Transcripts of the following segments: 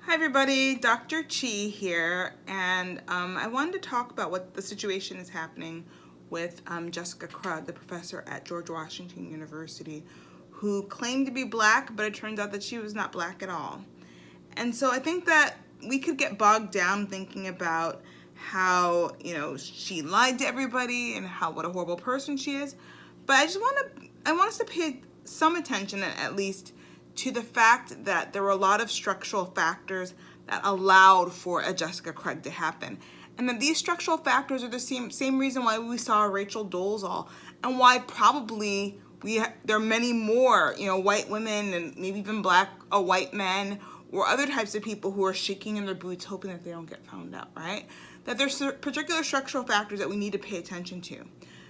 Hi everybody, Dr. Chi here, and I wanted to talk about what the situation is happening with Jessica Krug, the professor at George Washington University, who claimed to be black, but it turns out that she was not black at all. And so I think that we could get bogged down thinking about how, she lied to everybody and what a horrible person she is. But I want us to pay some attention at least to the fact that there were a lot of structural factors that allowed for a Jessica Krug to happen. And that these structural factors are the same reason why we saw Rachel Dolezal, and why probably there are many more, white women and maybe even white men or other types of people who are shaking in their boots hoping that they don't get found out, right? That there's particular structural factors that we need to pay attention to.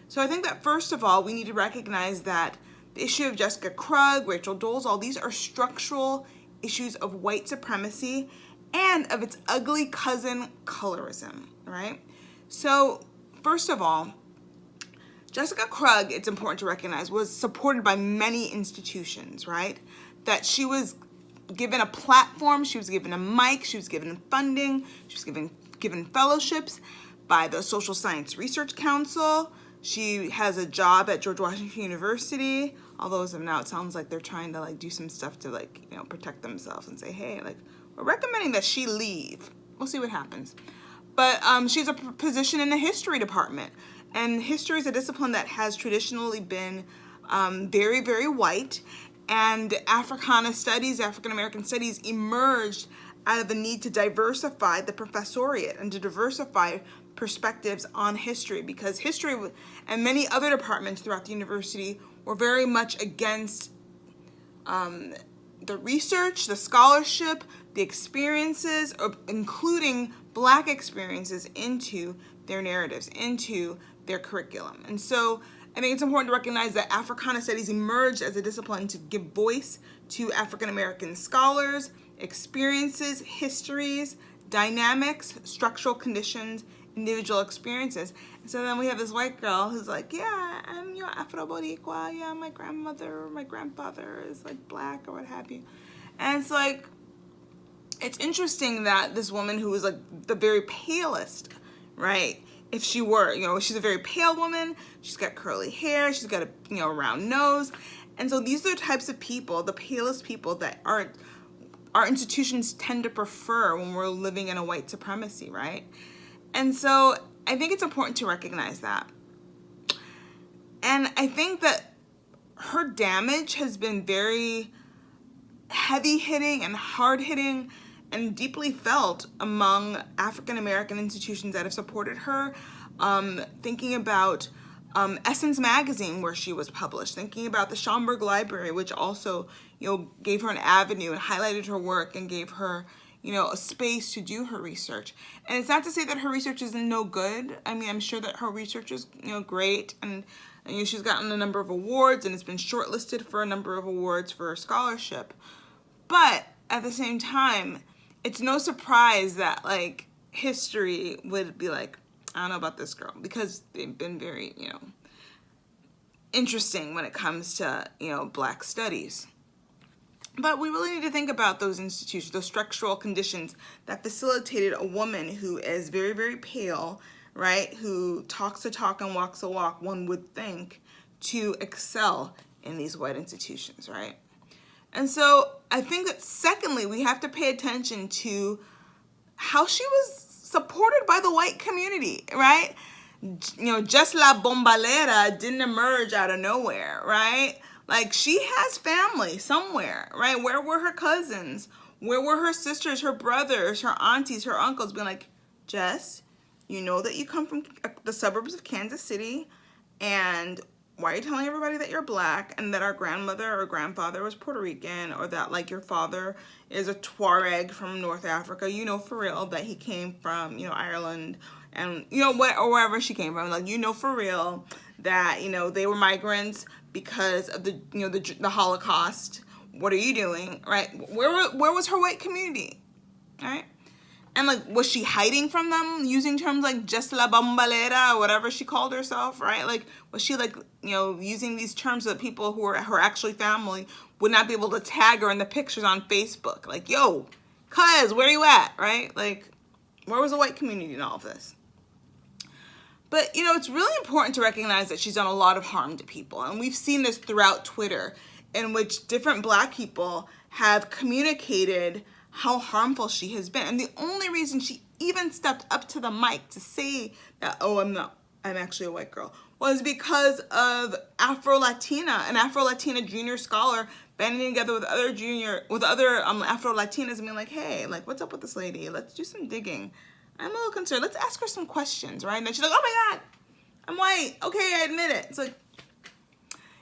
So I think that first of all, we need to recognize that the issue of Jessica Krug, Rachel Dolezal, these are structural issues of white supremacy and of its ugly cousin, colorism, right? So first of all, Jessica Krug, it's important to recognize, was supported by many institutions, right? That she was given a platform, she was given a mic, she was given funding, she was given fellowships by the Social Science Research Council. She has a job at George Washington University, although as of now it sounds like they're trying to do some stuff to protect themselves and say, hey, we're recommending that she leave. We'll see what happens. But she's a position in the history department, and history is a discipline that has traditionally been very, very white, and Africana studies, African American studies emerged out of the need to diversify the professoriate and to diversify perspectives on history, because history and many other departments throughout the university were very much against the research, the scholarship, the experiences, including Black experiences into their narratives, into their curriculum. And so I think it's important to recognize that Africana studies emerged as a discipline to give voice to African American scholars, experiences, histories, dynamics, structural conditions, individual experiences. And so then we have this white girl who's like, yeah, I'm Afro-Boricua, yeah, my grandmother or my grandfather is black or what have you. And it's it's interesting that this woman who was the very palest, right? If she were, she's a very pale woman, she's got curly hair, she's got a, round nose. And so these are the types of people, the palest people that our institutions tend to prefer when we're living in a white supremacy, right? And so I think it's important to recognize that. And I think that her damage has been very heavy-hitting and hard-hitting and deeply felt among African American institutions that have supported her. Thinking about Essence Magazine, where she was published, thinking about the Schomburg Library, which also, gave her an avenue and highlighted her work and gave her, a space to do her research. And it's not to say that her research is no good. I mean, I'm sure that her research is, great, and she's gotten a number of awards and it's been shortlisted for a number of awards for her scholarship. But at the same time, it's no surprise that history would be I don't know about this girl, because they've been very, interesting when it comes to, Black studies. But we really need to think about those institutions, those structural conditions that facilitated a woman who is very, very pale, right, who talks the talk and walks the walk, one would think, to excel in these white institutions, right? And so I think that secondly, we have to pay attention to how she was supported by the white community, right? Just La Bombalera didn't emerge out of nowhere, right? She has family somewhere, right? Where were her cousins? Where were her sisters, her brothers, her aunties, her uncles being Jess, you know that you come from the suburbs of Kansas City, and why are you telling everybody that you're Black and that our grandmother or grandfather was Puerto Rican, or that your father is a Tuareg from North Africa, for real, that he came from, Ireland and, or wherever she came from, for real that, they were migrants because of the Holocaust. What are you doing, right? Where was her white community, right? And was she hiding from them, using terms like just la bombalera or whatever she called herself, right? Was she using these terms so that people who are her actually family would not be able to tag her in the pictures on Facebook? Yo, Cause where you at, right? Like, where was the white community in all of this? But, you know, it's really important to recognize that she's done a lot of harm to people. And we've seen this throughout Twitter, in which different Black people have communicated how harmful she has been. And the only reason she even stepped up to the mic to say that, oh, I'm actually a white girl, was because of an Afro-Latina junior scholar banding together with other Afro-Latinas and being like, hey, like, what's up with this lady? Let's do some digging. I'm a little concerned. Let's ask her some questions, right? And then she's like, oh my God, I'm white. Okay, I admit it. It's like,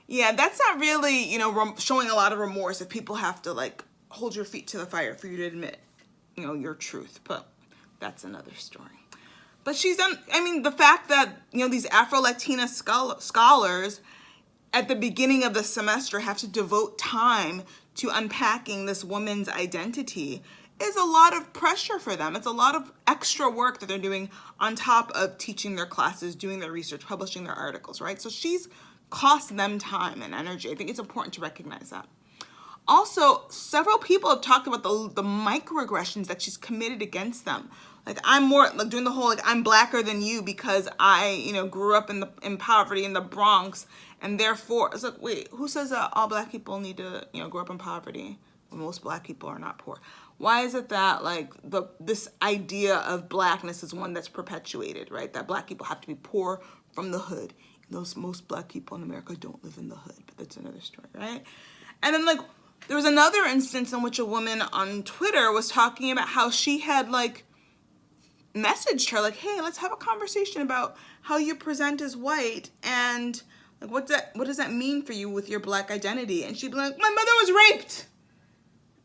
yeah, that's not really, you know, showing a lot of remorse if people have to, like, hold your feet to the fire for you to admit, you know, your truth. But that's another story. But she's done, I mean, the fact that, you know, these Afro-Latina scholars at the beginning of the semester have to devote time to unpacking this woman's identity is a lot of pressure for them. It's a lot of extra work that they're doing on top of teaching their classes, doing their research, publishing their articles, right? So she's cost them time and energy. I think it's important to recognize that. Also, several people have talked about the microaggressions that she's committed against them. Like, I'm more, like, doing the whole, like, I'm blacker than you because I, you know, grew up in poverty in the Bronx, and therefore, it's like, wait, who says that all Black people need to, you know, grow up in poverty? Well, most Black people are not poor. Why is it that, like, this idea of Blackness is one that's perpetuated, right? That Black people have to be poor from the hood. Most Black people in America don't live in the hood, but that's another story, right? And then, like, there was another instance in which a woman on Twitter was talking about how she had, like, messaged her, like, hey, let's have a conversation about how you present as white and, like, what does that mean for you with your Black identity? And she'd be like, my mother was raped.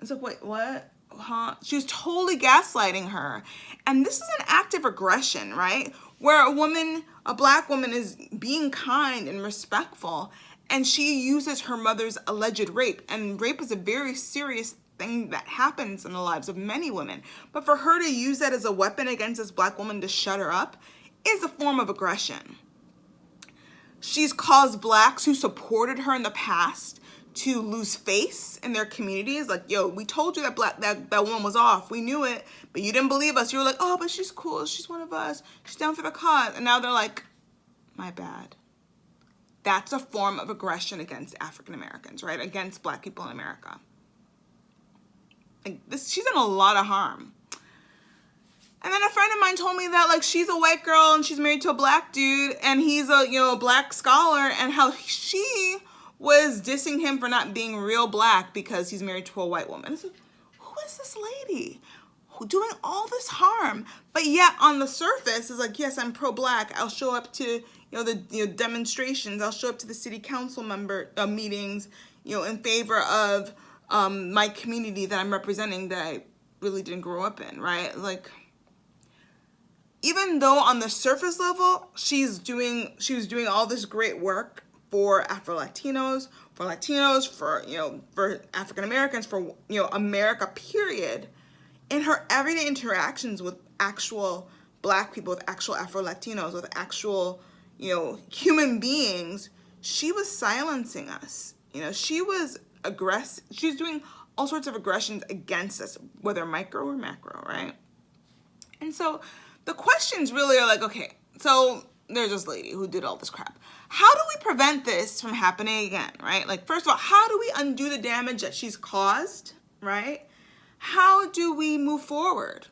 It's like, wait, what? Huh? She was totally gaslighting her. And this is an act of aggression, right? Where a Black woman is being kind and respectful, and she uses her mother's alleged rape. And rape is a very serious thing that happens in the lives of many women. But for her to use that as a weapon against this Black woman to shut her up is a form of aggression. She's caused Blacks who supported her in the past to lose face in their communities. Like, yo, we told you that woman was off. We knew it, but you didn't believe us. You were like, oh, but she's cool. She's one of us. She's down for the cause. And now they're like, my bad. That's a form of aggression against African Americans, right? Against Black people in America. Like, she's done a lot of harm. And then a friend of mine told me that, like, she's a white girl and she's married to a Black dude and he's a, you know, a Black scholar, and how she was dissing him for not being real Black because he's married to a white woman. It's like, who is this lady doing all this harm? But yet on the surface is like, yes, I'm pro-Black. I'll show up to, the demonstrations. I'll show up to the city council meetings, in favor of my community that I'm representing that I really didn't grow up in, right? Like, even though on the surface level she was doing all this great work for Afro-Latinos, for Latinos, for African Americans, for America, period, in her everyday interactions with actual Black people, with actual Afro-Latinos, with actual human beings, she was silencing us. She was aggressive. She was doing all sorts of aggressions against us, whether micro or macro, right? And so the questions really are like, okay, so there's this lady who did all this crap. How do we prevent this from happening again, right? Like, first of all, how do we undo the damage that she's caused, right? How do we move forward?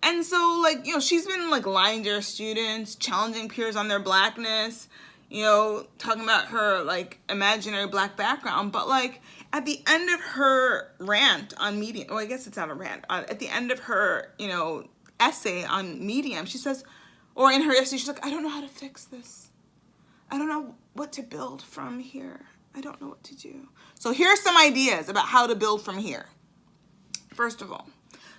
And so, like, she's been, like, lying to her students, challenging peers on their Blackness, talking about her, like, imaginary Black background. But, like, at the end of her rant on Medium, well, I guess it's not a rant, at the end of her, essay on Medium, she says, or in her essay, she's like, I don't know how to fix this. I don't know what to build from here. I don't know what to do. So here are some ideas about how to build from here. First of all,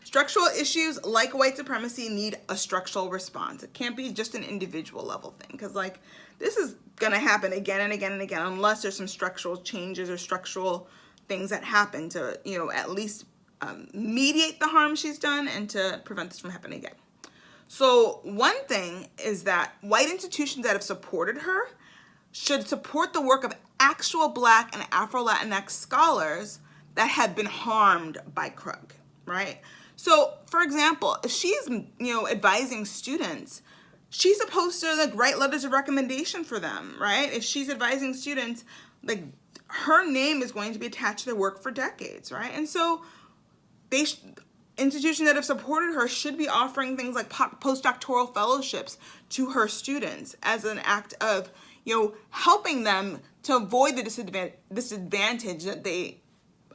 structural issues like white supremacy need a structural response. It can't be just an individual level thing, because, like, this is gonna happen again and again and again unless there's some structural changes or structural things that happen to, at least mediate the harm she's done and to prevent this from happening again. So one thing is that white institutions that have supported her should support the work of actual Black and Afro-Latinx scholars that have been harmed by Krug. right? So, for example, if she's, advising students, she's supposed to like write letters of recommendation for them, right? If she's advising students, like her name is going to be attached to their work for decades, right? And so institutions that have supported her should be offering things like postdoctoral fellowships to her students as an act of, helping them to avoid the disadvantage that they,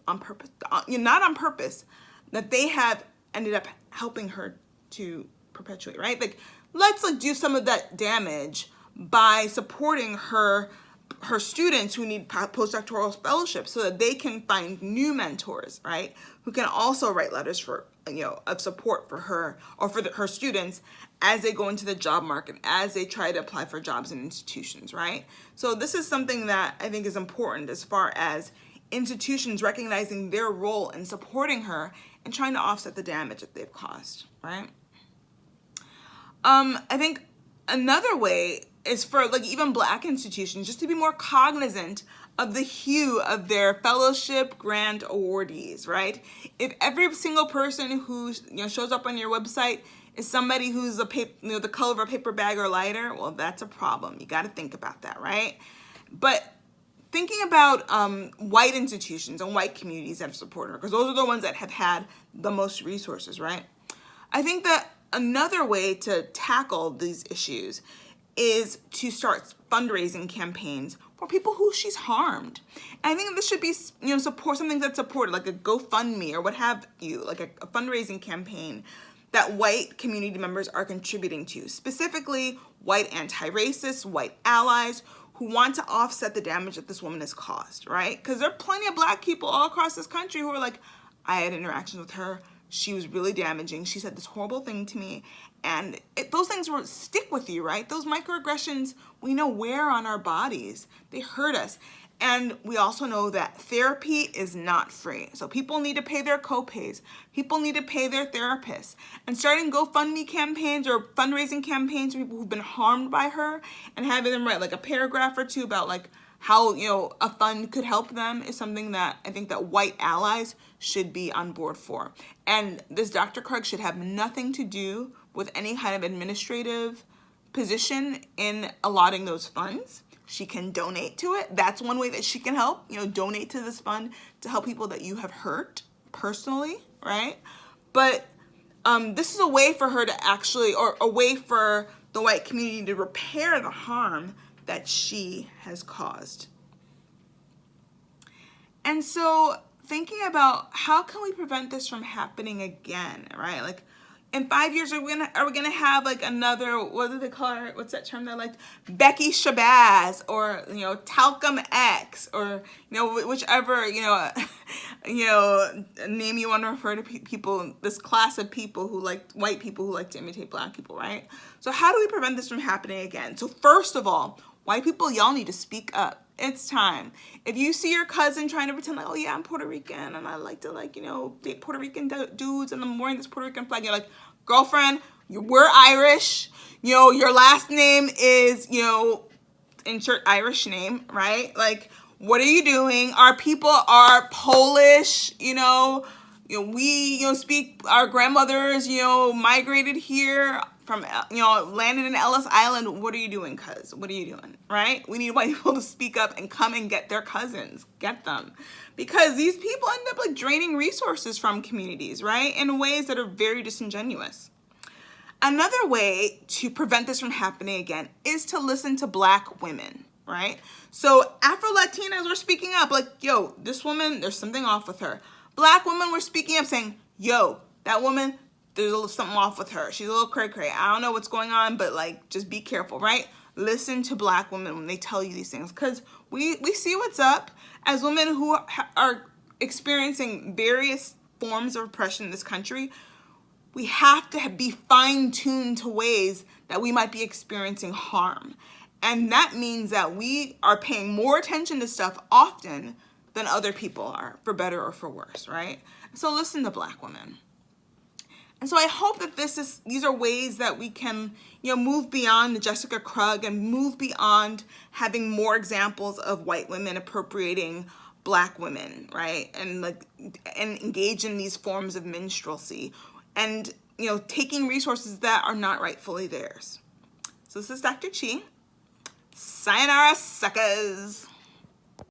on purpose, not on purpose, that they have ended up helping her to perpetuate, right? Like, let's like do some of that damage by supporting her students who need postdoctoral fellowships so that they can find new mentors, right? Who can also write letters for, of support for her or for her students as they go into the job market, as they try to apply for jobs in institutions, right? So this is something that I think is important as far as institutions recognizing their role in supporting her and trying to offset the damage that they've caused, right? I think another way is for like even Black institutions just to be more cognizant of the hue of their fellowship grant awardees, right? If every single person who shows up on your website is somebody who's the color of a paper bag or lighter, well, that's a problem. You got to think about that, right? But thinking about white institutions and white communities that have supported her, because those are the ones that have had the most resources, right? I think that another way to tackle these issues is to start fundraising campaigns for people who she's harmed. And I think this should be, support something that's supported, like a GoFundMe or what have you, like a fundraising campaign that white community members are contributing to, specifically white anti-racists, white allies who want to offset the damage that this woman has caused, right? Because there are plenty of Black people all across this country who are like, I had interactions with her. She was really damaging. She said this horrible thing to me. And those things will stick with you, right? Those microaggressions, we know wear on our bodies. They hurt us. And we also know that therapy is not free. So people need to pay their copays. People need to pay their therapists. And starting GoFundMe campaigns or fundraising campaigns for people who've been harmed by her and having them write like a paragraph or two about like how, a fund could help them is something that I think that white allies should be on board for. And this Dr. Krug should have nothing to do with any kind of administrative position in allotting those funds. She can donate to it. That's one way that she can help, donate to this fund to help people that you have hurt personally, right? But this is a way for her to actually, or a way for the white community to repair the harm that she has caused. And so thinking about how can we prevent this from happening again, right? Like in 5 years, are we gonna have like another, what do they call her? What's that term they liked? Becky Shabazz or, Talcum X or, whichever, name you want to refer to people, this class of people who like, white people who like to imitate Black people, right? So how do we prevent this from happening again? So first of all, white people, y'all need to speak up. It's time. If you see your cousin trying to pretend like, oh yeah, I'm Puerto Rican and I like to date Puerto Rican dudes and I'm wearing this Puerto Rican flag, you're like, girlfriend, we're Irish. Your last name is, insert Irish name, right? Like, what are you doing? Our people are Polish, we, speak, our grandmothers, migrated here from, landed in Ellis Island. What are you doing, cuz? What are you doing, right? We need white people to speak up and come and get their cousins, get them. Because these people end up like draining resources from communities, right? In ways that are very disingenuous. Another way to prevent this from happening again is to listen to Black women, right? So Afro-Latinas were speaking up like, yo, this woman, there's something off with her. Black women were speaking up saying, yo, that woman, there's a little something off with her. She's a little cray-cray. I don't know what's going on, but like, just be careful, right? Listen to Black women when they tell you these things because we see what's up as women who are experiencing various forms of oppression in this country. We have to be fine-tuned to ways that we might be experiencing harm. And that means that we are paying more attention to stuff often than other people are, for better or for worse, right? So listen to Black women. And so I hope that these are ways that we can, move beyond the Jessica Krug and move beyond having more examples of white women appropriating Black women, right? And engage in these forms of minstrelsy and, taking resources that are not rightfully theirs. So this is Dr. Chi. Sayonara, suckers.